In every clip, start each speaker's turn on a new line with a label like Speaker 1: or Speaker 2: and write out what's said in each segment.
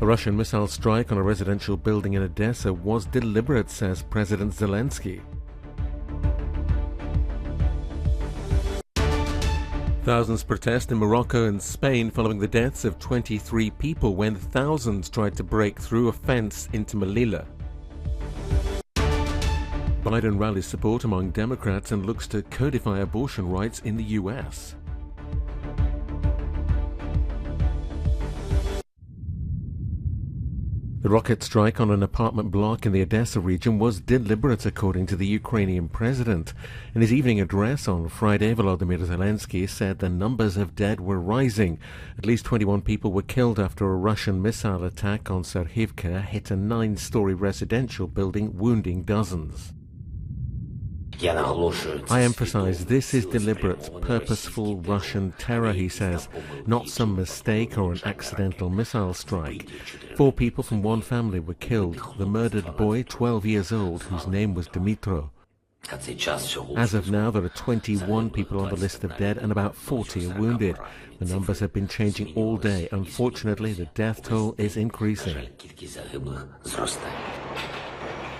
Speaker 1: A Russian missile strike on a residential building in Odessa was deliberate, says President Zelensky. Thousands protest in Morocco and Spain following the deaths of 23 people when thousands tried to break through a fence into Melilla. Biden rallies support among Democrats and looks to codify abortion rights in the U.S. The rocket strike on an apartment block in the Odessa region was deliberate, according to the Ukrainian president. In his evening address on Friday, Volodymyr Zelensky said the numbers of dead were rising. At least 21 people were killed after a Russian missile attack on Serhivka hit a 9-story residential building, wounding dozens. I emphasize this is deliberate, purposeful Russian terror, he says, not some mistake or an accidental missile strike. 4 people from one family were killed, the murdered boy, 12 years old, whose name was Dmitro. As of now, there are 21 people on the list of dead and about 40 are wounded. The numbers have been changing all day. Unfortunately, the death toll is increasing.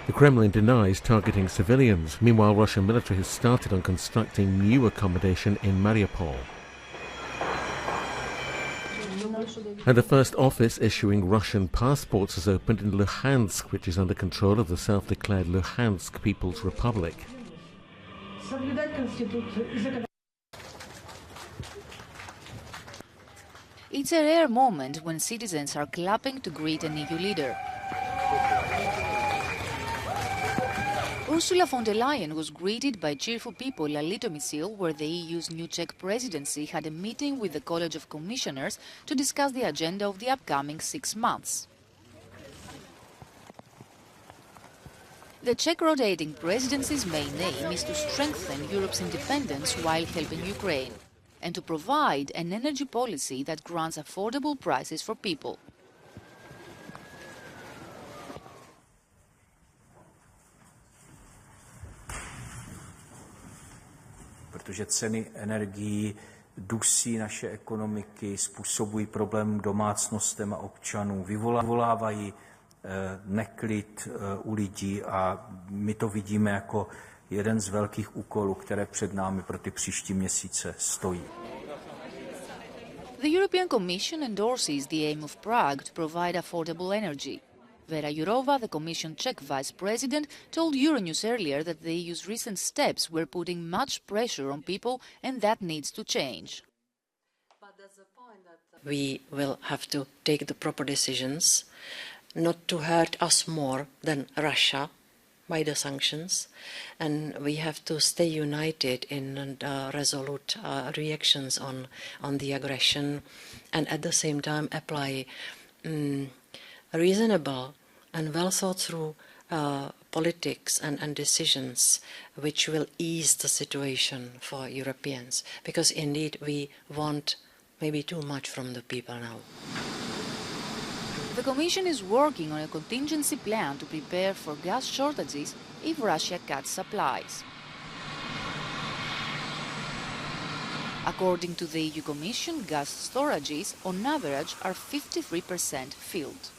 Speaker 1: The Kremlin denies targeting civilians. Meanwhile, Russian military has started on constructing new accommodation in Mariupol. And the first office issuing Russian passports has opened in Luhansk, which is under control of the self-declared Luhansk People's Republic.
Speaker 2: It's a rare moment when citizens are clapping to greet an EU leader. Ursula von der Leyen was greeted by cheerful people at Litomycil, where the EU's new Czech presidency had a meeting with the College of Commissioners to discuss the agenda of the upcoming 6 months. The Czech rotating presidency's main aim is to strengthen Europe's independence while helping Ukraine, and to provide an energy policy that grants affordable prices for people.
Speaker 3: Protože ceny energií dusí naše ekonomiky, způsobují problém domácnostem a občanům, vyvolávají neklid u lidí a my to vidíme jako jeden z velkých úkolů, které před námi pro ty příští měsíce stojí.
Speaker 2: The European Commission endorses the aim of Prague to provide affordable energy. Vera Jourova, the Commission Czech Vice President, told Euronews earlier that the EU's recent steps were putting much pressure on people and that needs to change.
Speaker 4: We will have to take the proper decisions, not to hurt us more than Russia by the sanctions, and we have to stay united in resolute reactions on the aggression, and at the same time apply reasonable and well thought through politics and decisions which will ease the situation for Europeans, because indeed we want maybe too much from the people now.
Speaker 2: The Commission is working on a contingency plan to prepare for gas shortages if Russia cuts supplies. According to the EU Commission, gas storages on average are 53% filled.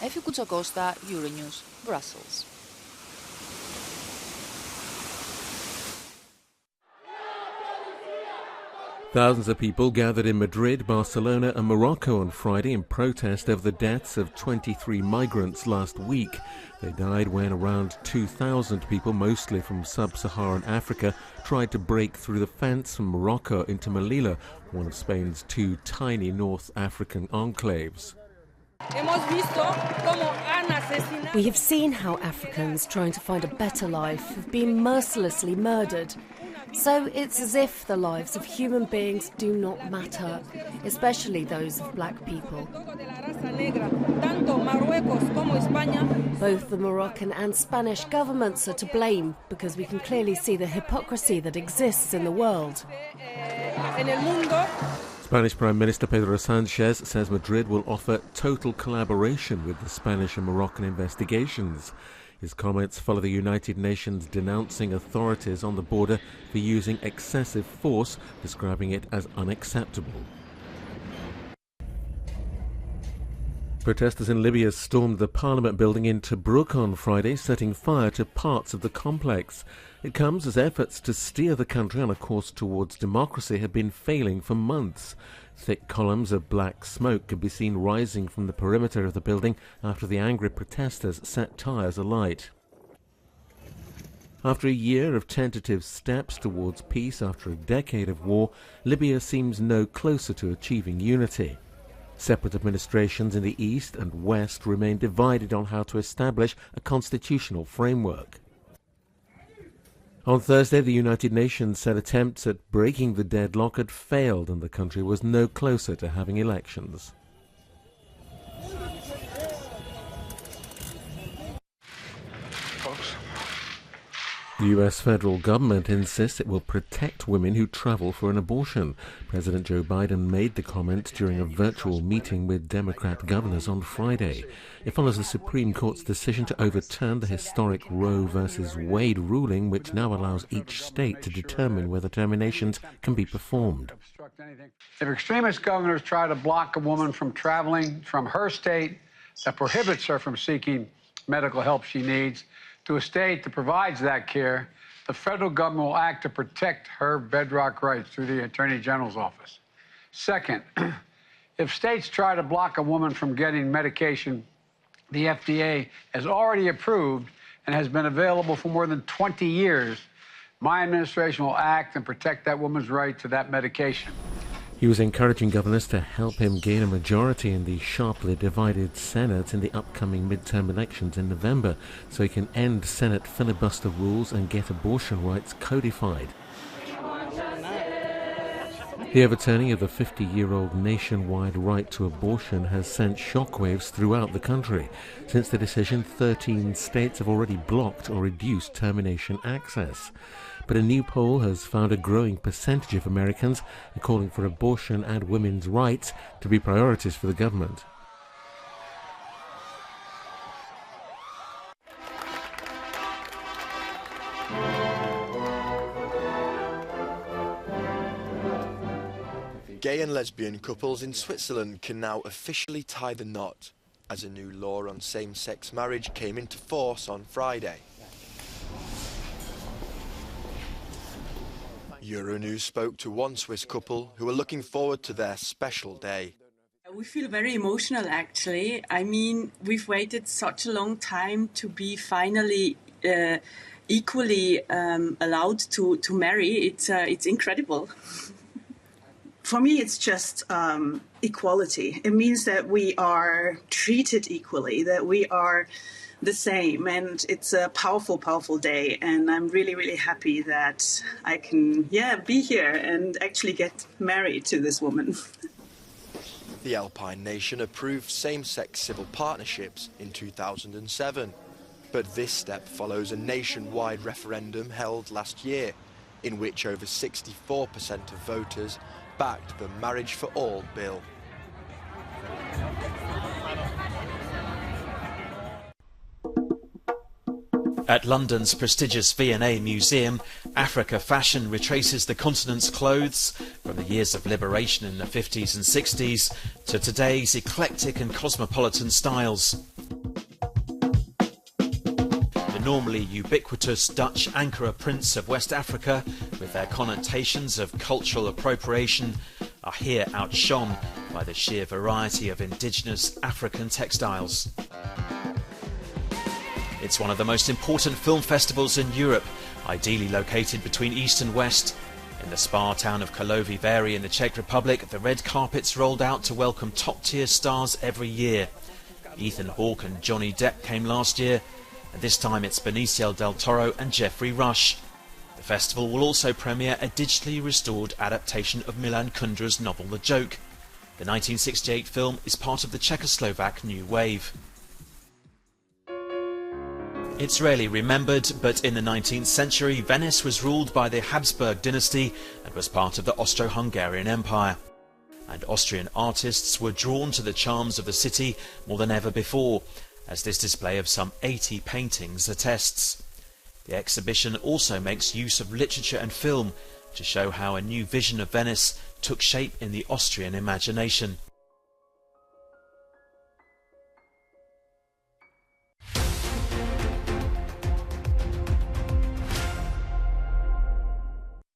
Speaker 2: Efi Koutsakosta, Euronews, Brussels.
Speaker 1: Thousands of people gathered in Madrid, Barcelona and Morocco on Friday in protest of the deaths of 23 migrants last week. They died when around 2,000 people, mostly from sub-Saharan Africa, tried to break through the fence from Morocco into Melilla, one of Spain's 2 tiny North African enclaves.
Speaker 5: We have seen how Africans trying to find a better life have been mercilessly murdered. So it's as if the lives of human beings do not matter, especially those of black people. Both the Moroccan and Spanish governments are to blame because we can clearly see the hypocrisy that exists in the world.
Speaker 1: Spanish Prime Minister Pedro Sanchez says Madrid will offer total collaboration with the Spanish and Moroccan investigations. His comments follow the United Nations denouncing authorities on the border for using excessive force, describing it as unacceptable. Protesters in Libya stormed the parliament building in Tobruk on Friday, setting fire to parts of the complex. It comes as efforts to steer the country on a course towards democracy have been failing for months. Thick columns of black smoke could be seen rising from the perimeter of the building after the angry protesters set tires alight. After a year of tentative steps towards peace after a decade of war, Libya seems no closer to achieving unity. Separate administrations in the east and west remain divided on how to establish a constitutional framework. On Thursday, the United Nations said attempts at breaking the deadlock had failed and the country was no closer to having elections. The US federal government insists it will protect women who travel for an abortion. President Joe Biden made the comment during a virtual meeting with Democrat governors on Friday. It follows the Supreme Court's decision to overturn the historic Roe v. Wade ruling, which now allows each state to determine whether terminations can be performed.
Speaker 6: If extremist governors try to block a woman from traveling from her state that prohibits her from seeking medical help she needs to a state that provides that care, the federal government will act to protect her bedrock rights through the Attorney General's office. Second, if states try to block a woman from getting medication the FDA has already approved and has been available for more than 20 years, my administration will act and protect that woman's right to that medication.
Speaker 1: He was encouraging governors to help him gain a majority in the sharply divided Senate in the upcoming midterm elections in November, so he can end Senate filibuster rules and get abortion rights codified. The overturning of the 50-year-old nationwide right to abortion has sent shockwaves throughout the country. Since the decision, 13 states have already blocked or reduced termination access. But a new poll has found a growing percentage of Americans are calling for abortion and women's rights to be priorities for the government.
Speaker 7: Gay and lesbian couples in Switzerland can now officially tie the knot, as a new law on same-sex marriage came into force on Friday. Euronews spoke to one Swiss couple who are looking forward to their special day.
Speaker 8: We feel very emotional, actually. I mean, we've waited such a long time to be finally equally allowed to marry. It's incredible.
Speaker 9: For me, it's just equality. It means that we are treated equally, that we are the same, and it's a powerful, powerful day, and I'm really, really happy that I can, be here and actually get married to this woman.
Speaker 7: The Alpine nation approved same-sex civil partnerships in 2007, but this step follows a nationwide referendum held last year, in which over 64% of voters backed the Marriage for All bill.
Speaker 10: At London's prestigious V&A Museum, Africa fashion retraces the continent's clothes from the years of liberation in the 50s and 60s to today's eclectic and cosmopolitan styles. The normally ubiquitous Dutch Ankara prints of West Africa, with their connotations of cultural appropriation, are here outshone by the sheer variety of indigenous African textiles. It's one of the most important film festivals in Europe, ideally located between East and West. In the spa town of Karlovy Vary in the Czech Republic, the red carpet's rolled out to welcome top-tier stars every year. Ethan Hawke and Johnny Depp came last year, and this time it's Benicio del Toro and Geoffrey Rush. The festival will also premiere a digitally restored adaptation of Milan Kundra's novel The Joke. The 1968 film is part of the Czechoslovak New Wave. It's rarely remembered, but in the 19th century, Venice was ruled by the Habsburg dynasty and was part of the Austro-Hungarian Empire. And Austrian artists were drawn to the charms of the city more than ever before, as this display of some 80 paintings attests. The exhibition also makes use of literature and film to show how a new vision of Venice took shape in the Austrian imagination.